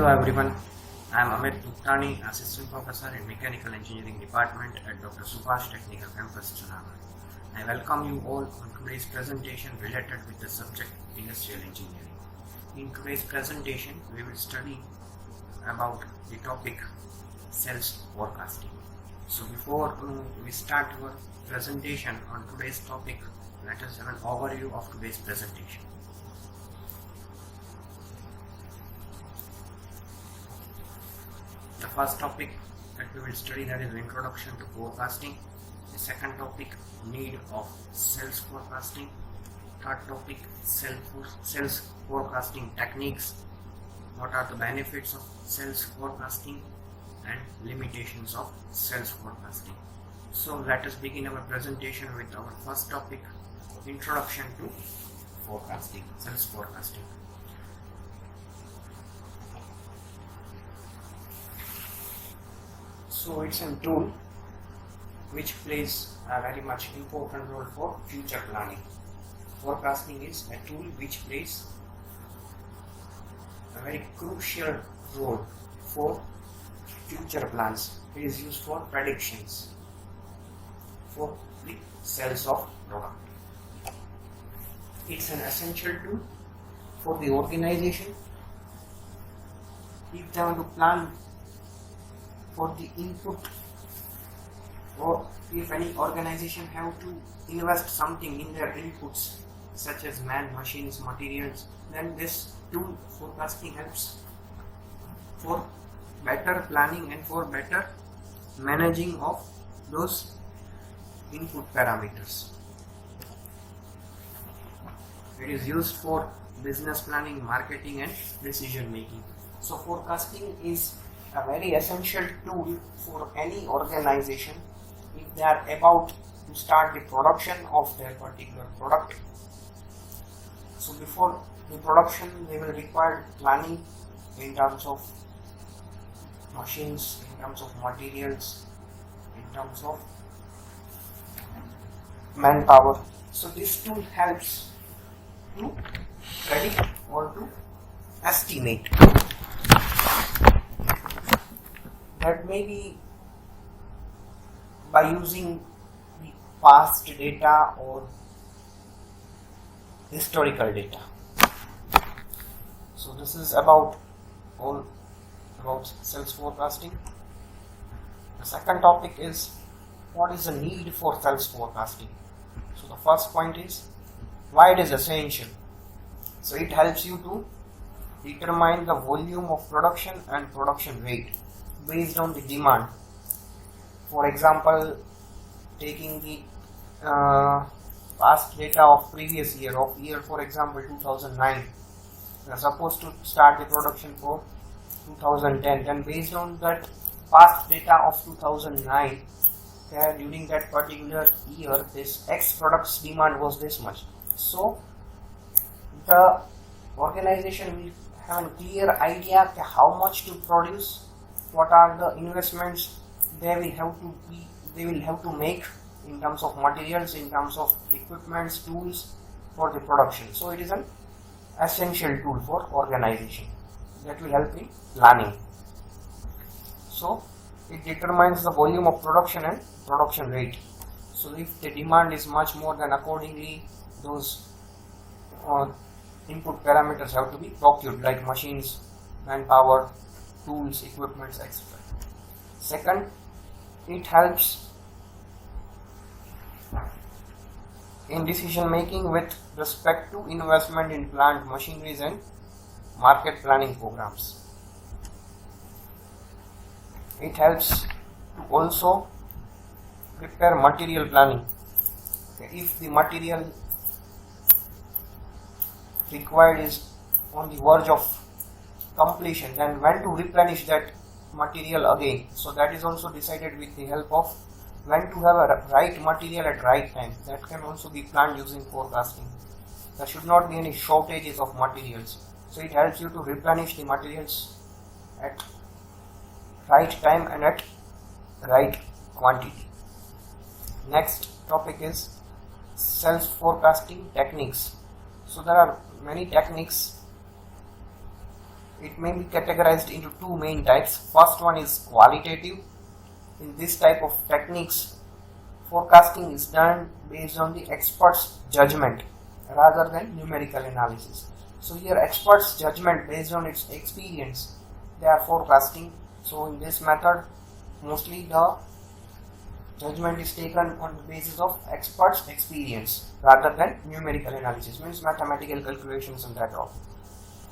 Hello everyone, I am Amit Muktani, Assistant Professor in Mechanical Engineering Department at Dr. Subhash Technical Campus, Junagadh. I welcome you all on today's presentation related with the subject Industrial Engineering. In today's presentation, we will study about the topic sales forecasting. So before we start our presentation on today's topic, let us have an overview of today's presentation. The first topic that we will study, that is introduction to forecasting. The second topic, need of sales forecasting. Third topic, sales forecasting techniques. What are the benefits of sales forecasting and limitations of sales forecasting. So let us begin our presentation with our first topic, introduction to forecasting, sales forecasting. So it's a tool which plays a very much important role for future planning. Forecasting is a tool which plays a very crucial role for future plans. It is used for predictions for the sales of product. It's an essential tool for the organization if they want to plan for the input, or if any organization have to invest something in their inputs such as man, machines, materials, then this tool forecasting helps for better planning and for better managing of those input parameters. It is used for business planning, marketing and decision making. So forecasting is a very essential tool for any organization if they are about to start the production of their particular product. So before the production, they will require planning in terms of machines, in terms of materials, in terms of manpower. So this tool helps to predict or to estimate. That may be by using the past data or historical data. So this is all about sales forecasting. The second topic is what is the need for sales forecasting. So the first point is why it is essential. So it helps you to determine the volume of production and production rate based on the demand. For example, taking the past data of previous year, for example 2009, we are supposed to start the production for 2010, then based on that past data of 2009, during that particular year this X products demand was this much. So the organization will have a clear idea how much to produce, what are the investments they will have to make in terms of materials, in terms of equipments, tools for the production. So it is an essential tool for organization that will help in planning. So it determines the volume of production and production rate. So if the demand is much more, then accordingly those input parameters have to be procured, like machines, manpower, tools, equipments, etc. Second, it helps in decision making with respect to investment in plant machineries and market planning programs. It helps to also prepare material planning. If the material required is on the verge of completion, then when to replenish that material again. So that is also decided with the help of when to have a right material at right time. That can also be planned using forecasting. There should not be any shortages of materials. So it helps you to replenish the materials at right time and at right quantity. Next topic is sales forecasting techniques. So there are many techniques it may be categorized into two main types. First one is qualitative. In this type of techniques, forecasting is done based on the expert's judgment rather than numerical analysis. So here expert's judgment based on its experience, they are forecasting. So in this method, mostly the judgment is taken on the basis of expert's experience rather than numerical analysis, means mathematical calculations and that all.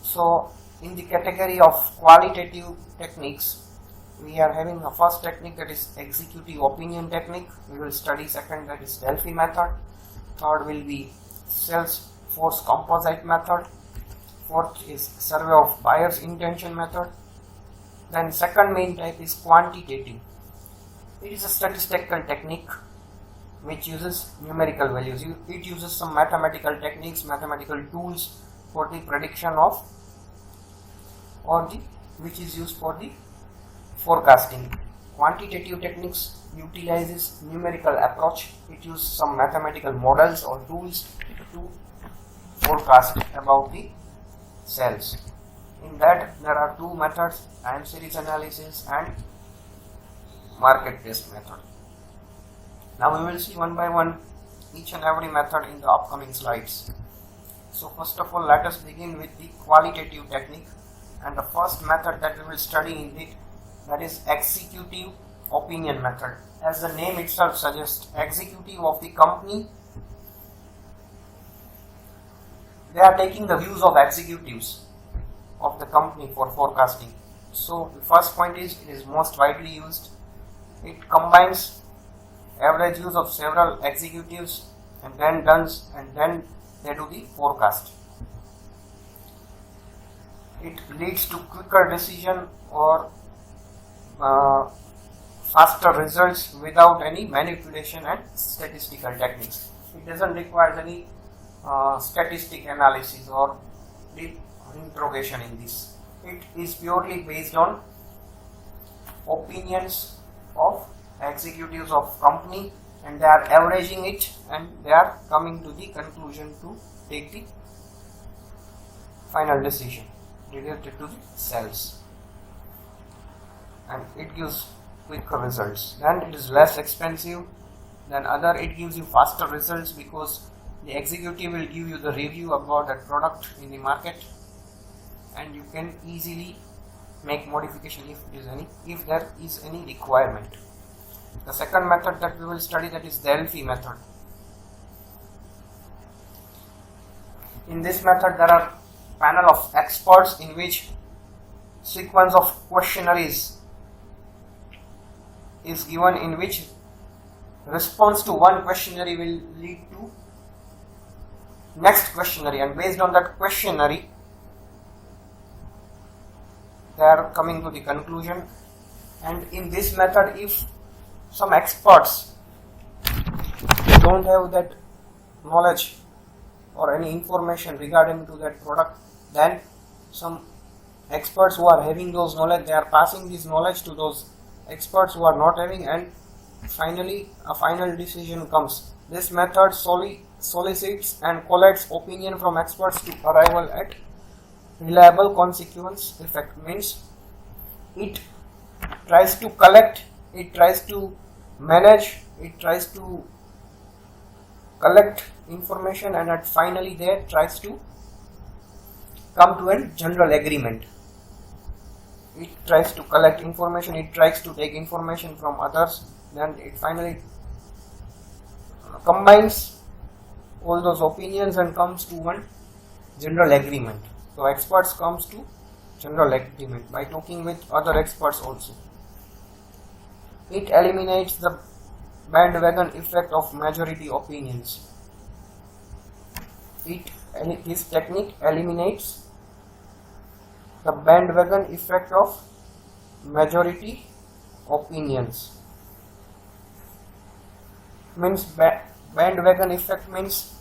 So in the category of qualitative techniques, we are having a first technique, that is executive opinion technique. We will study second, that is Delphi method. Third will be Salesforce composite method. Fourth is survey of buyer's intention method. Then second main type is quantitative. It is a statistical technique which uses numerical values. It uses some mathematical techniques, mathematical tools for the prediction of, which is used for the forecasting. Quantitative techniques utilizes numerical approach. It uses some mathematical models or tools to forecast about the sales. In that there are two methods, time series analysis and market test method. Now we will see one by one each and every method in the upcoming slides. So first of all, let us begin with the qualitative technique, and the first method that we will study in it, that is executive opinion method. As the name itself suggests, executive of the company, they are taking the views of executives of the company for forecasting. So the first point is, it is most widely used. It combines average use of several executives and then they do the forecast. It leads to quicker decision or faster results without any manipulation and statistical techniques. It doesn't require any statistic analysis or deep interrogation in this. It is purely based on opinions of executives of company, and they are averaging it and they are coming to the conclusion to take the final decision related to the sales, and it gives quicker results. Then it is less expensive than other. It gives you faster results because the executive will give you the review about that product in the market, and you can easily make modification if there is any requirement. The second method that we will study, that is Delphi method. In this method, there are panel of experts in which sequence of questionnaires is given, in which response to one questionnaire will lead to next questionnaire, and based on that questionnaire they are coming to the conclusion. And in this method, if some experts don't have that knowledge or any information regarding to that product, then some experts who are having those knowledge, they are passing this knowledge to those experts who are not having, and finally a final decision comes. This method solicits and collates opinion from experts to arrival at reliable consequence effect. Means it tries to collect, it tries to manage, it tries to collect information, and finally there tries to come to a general agreement. It tries to collect information, it tries to take information from others, then it finally combines all those opinions and comes to one general agreement. So experts comes to general agreement by talking with other experts also. It eliminates the bandwagon effect of majority opinions. This technique eliminates the bandwagon effect of majority opinions. Means bandwagon effect means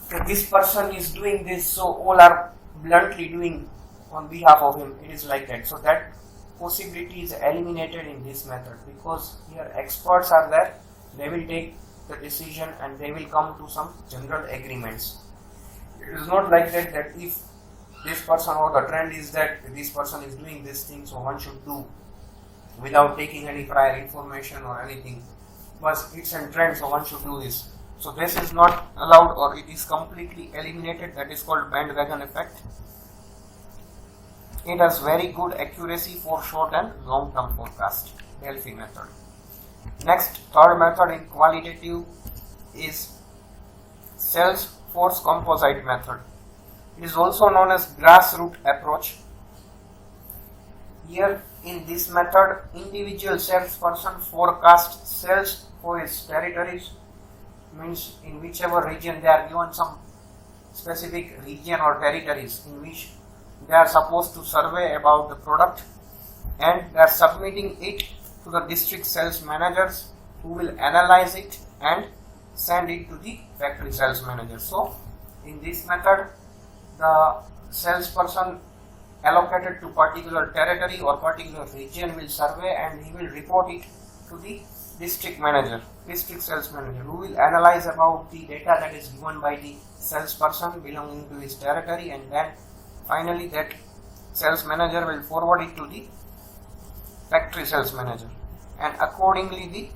that this person is doing this, so all are bluntly doing on behalf of him. It is like that. So that possibility is eliminated in this method, because here experts are there, they will take the decision and they will come to some general agreements. It is not like that if this person, or the trend is that this person is doing this thing, so one should do without taking any prior information or anything. But it's a trend, so one should do this. So this is not allowed, or it is completely eliminated. That is called bandwagon effect. It has very good accuracy for short and long term forecast. Delphi method. Next, third method in qualitative is Salesforce composite method. It is also known as grassroots approach. Here in this method, individual salesperson forecast sales for his territories, means in whichever region they are given some specific region or territories in which they are supposed to survey about the product, and they are submitting it to the district sales managers who will analyze it and send it to the factory sales manager. So in this method, the salesperson allocated to particular territory or particular region will survey and he will report it to the district manager, district sales manager, who will analyze about the data that is given by the salesperson belonging to his territory, and then finally that sales manager will forward it to the factory sales manager, and accordingly the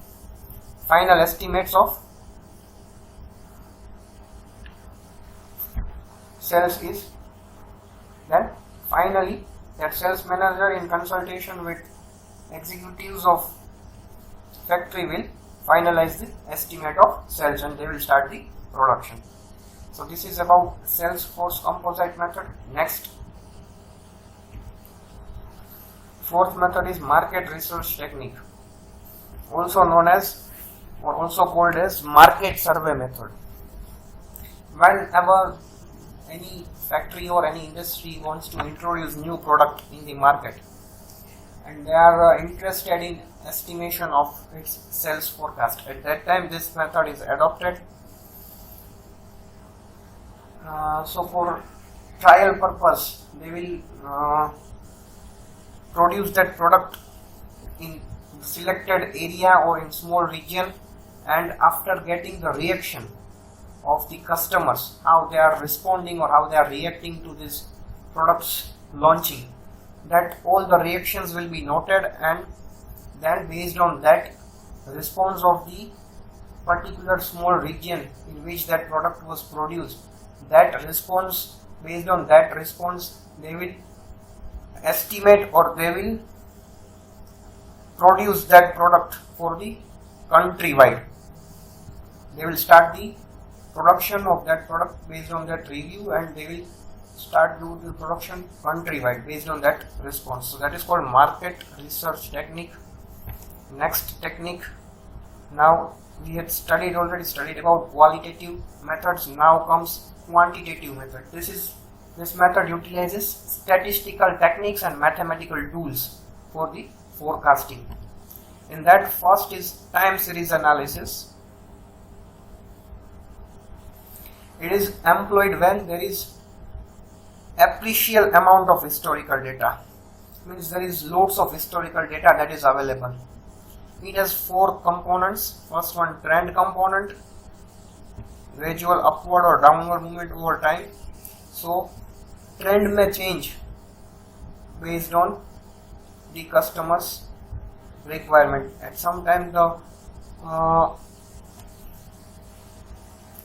final estimates of sales is then finally that sales manager in consultation with executives of factory will finalize the estimate of sales and they will start the production. So this is about Salesforce composite method. Next, fourth method is market research technique, also known as or also called as market survey method. Whenever any factory or any industry wants to introduce new product in the market and they are interested in estimation of its sales forecast, at that time this method is adopted. So for trial purpose, they will produce that product in selected area or in small region, and after getting the reaction of the customers, how they are responding or how they are reacting to this product's launching, that all the reactions will be noted, and then based on that response of the particular small region in which that product was produced, that response, based on that response, they will estimate or they will produce that product for the countrywide. They will start the production of that product based on that review, and they will start do the production countrywide based on that response. So that is called market research technique. Next technique, now we had already studied about qualitative methods. Now comes quantitative method. This method utilizes statistical techniques and mathematical tools for the forecasting. In that, first is time series analysis. It is employed when there is appreciable amount of historical data. Means there is loads of historical data that is available. It has four components. First one, trend component, gradual upward or downward movement over time. So trend may change based on the customer's requirement. At some time the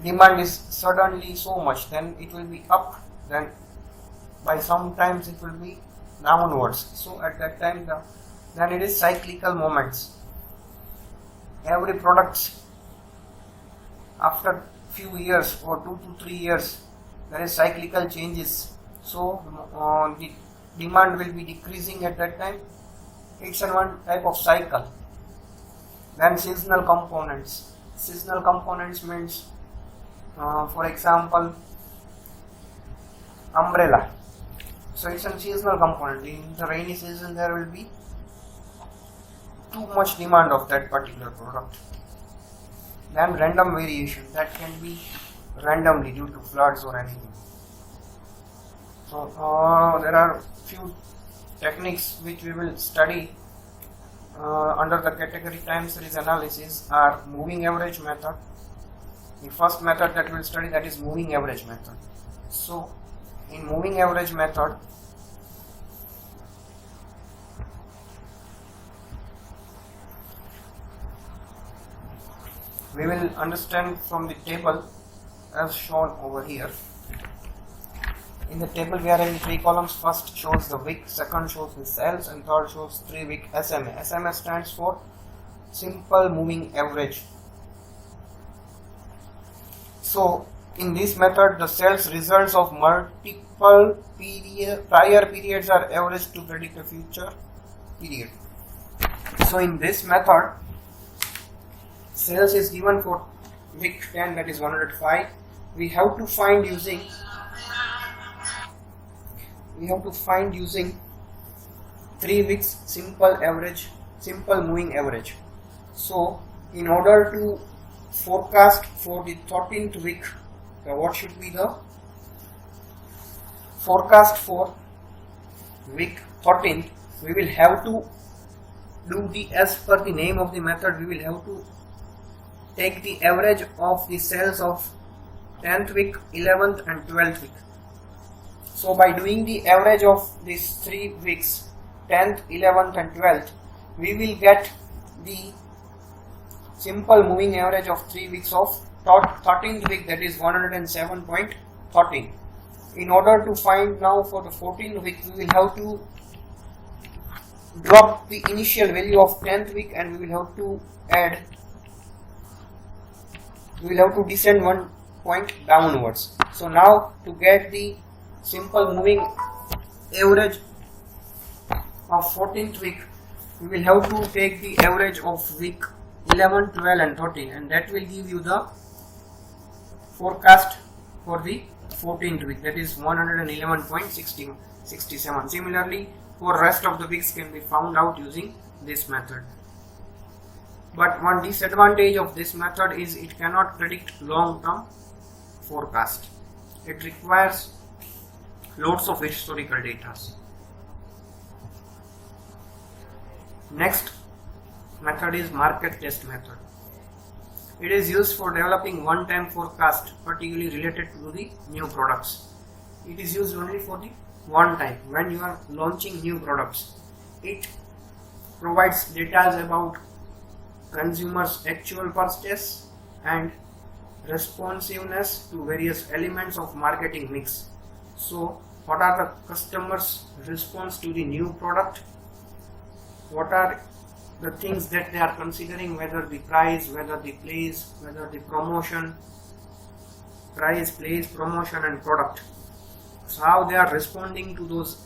demand is suddenly so much, then it will be up, then by sometimes it will be downwards. So at that time then it is cyclical moments. Every product after few years or 2 to 3 years there is cyclical changes. So the demand will be decreasing at that time. It's one type of cycle. Then seasonal components. Seasonal components means for example umbrella. So it's a seasonal component. In the rainy season there will be too much demand of that particular product. Then random variation, that can be randomly due to floods or anything. So there are few techniques which we will study under the category time series analysis are moving average method. The first method that we will study, that is moving average method. So in moving average method, we will understand from the table as shown over here. In the table we are having 3 columns. First shows the wick, second shows the cells, and third shows 3 wick SMA. SMA stands for simple moving average. So in this method, the cells results of multiple prior periods are averaged to predict a future period. So in this method, cells is given for wick 10, that is 105. We have to find using 3 wicks simple moving average. So in order to forecast for the 13th wick, what should be the forecast for wick 13th? We will have to do the, as per the name of the method, we will have to take the average of the cells of 10th wick, 11th and 12th wick. So by doing the average of these 3 wicks, 10th, 11th and 12th, we will get the simple moving average of 3 wicks of 13th wick, that is 107.13. In order to find now for the 14th wick, we will have to drop the initial value of 10th wick and we will have to descend 1 point downwards. So now to get the simple moving average of 14th wick, we will have to take the average of wick 11, 12 and 13, and that will give you the forecast for the 14th wick, that is 111.67. Similarly, for rest of the wicks can be found out using this method. But one disadvantage of this method is it cannot predict long-term forecast. It requires loads of historical data. Next method is market test method. It is used for developing one-time forecast, particularly related to the new products. It is used only for the one time when you are launching new products. It provides data about consumers' actual purchase and responsiveness to various elements of marketing mix. So what are the customers' response to the new product? What are the things that they are considering, whether the price, whether the place, whether the promotion, price, place, promotion and product. So how they are responding to those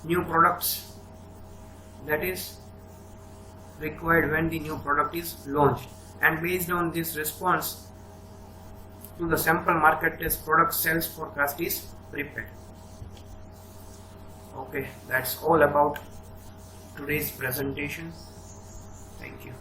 new products that is required when the new product is launched, and based on this response to the sample market test, product sales forecast is prepared. Okay, that's all about today's presentation. Thank you.